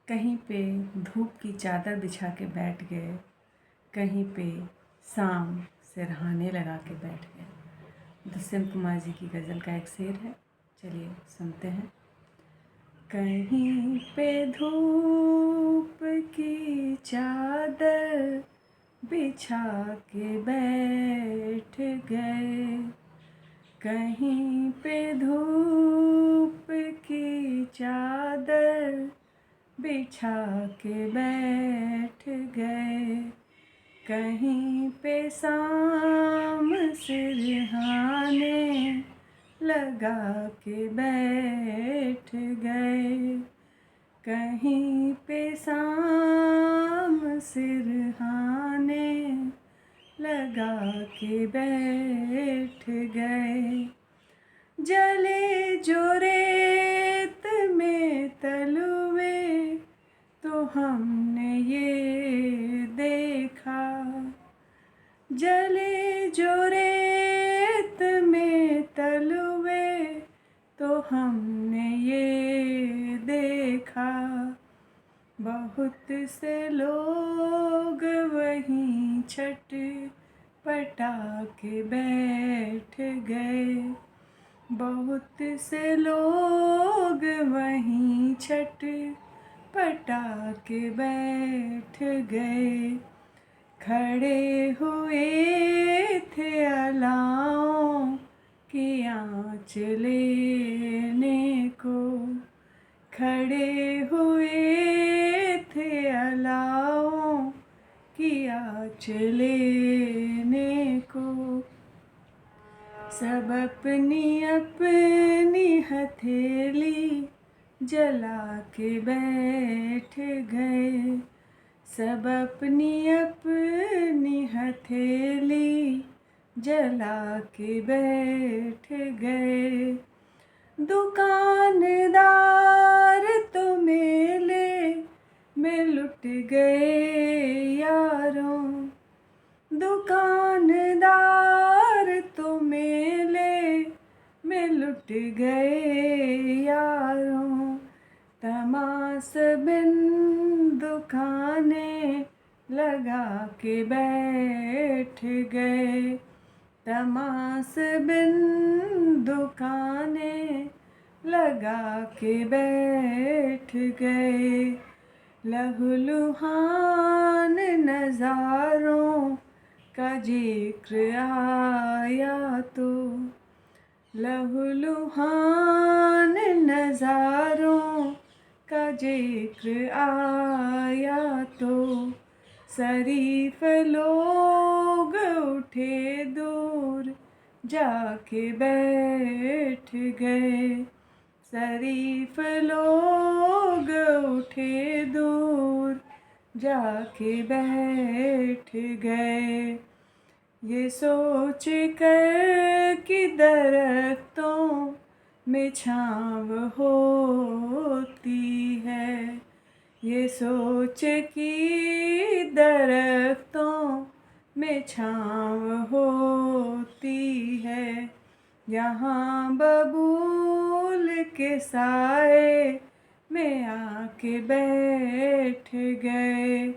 कहीं पे धूप की चादर बिछा के बैठ गए, कहीं पे शाम सिरहाने लगा के बैठ गए। दुष्यंत कुमार जी की गज़ल का एक शेर है, चलिए सुनते हैं। कहीं पे धूप की चादर बिछा के बैठ गए, कहीं पे धूप की चादर बिछा के बैठ गए, कहीं पे शाम सिरहाने लगा के बैठ गए, कहीं पे शाम सिरहाने लगा के बैठ गए। जले जो रेत में तलुए तो हमने ये देखा, जले जो रेत में तलुए तो हमने ये देखा। बहुत से लोग वहीं छटपटा के बैठ गए, बहुत से लोग वहीं छटपटा के बैठ गए। खड़े हुए थे अलाओं की आँच लेने को, खड़े हुए थे अलाओं की आँच लेने को। सब अपनी अपनी हथेली जला के बैठ गए, सब अपनी अपनी हथेली जला के बैठ गए। दुकानदार तो मेले में लुट गए यारों, दुकानदार तो मेले में लुट गए यारों। तमाशबिन दुकानें लगा के बैठ गए, तमाशबिन दुकानें लगा के बैठ गए। लहूलुहान नज़ारों का जिक्र आया तो, लहूलुहान नज़ारों का जिक्र आया तो, शरीफ लोग उठे दूर जाके बैठ गए, शरीफ लोग उठे दूर जाके बैठ गए। ये सोच कर कि दरख्तों में छाँव होती है, ये सोच कि दरख्तों में छाँव होती है। यहाँ बबूल के साए में आके बैठ गए,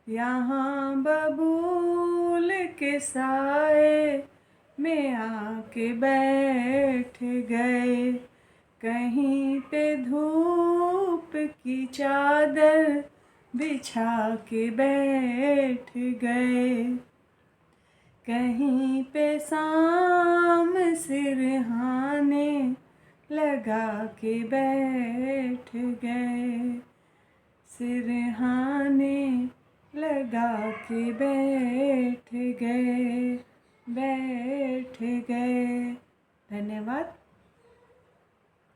यहाँ बबूल के साए में आके बैठ गए। कहीं पे धूप की चादर बिछा के बैठ गए, कहीं पे शाम सिरहाने लगा के बैठ गए, सिरहाने लगा के बैठ गए, बैठ गए। धन्यवाद।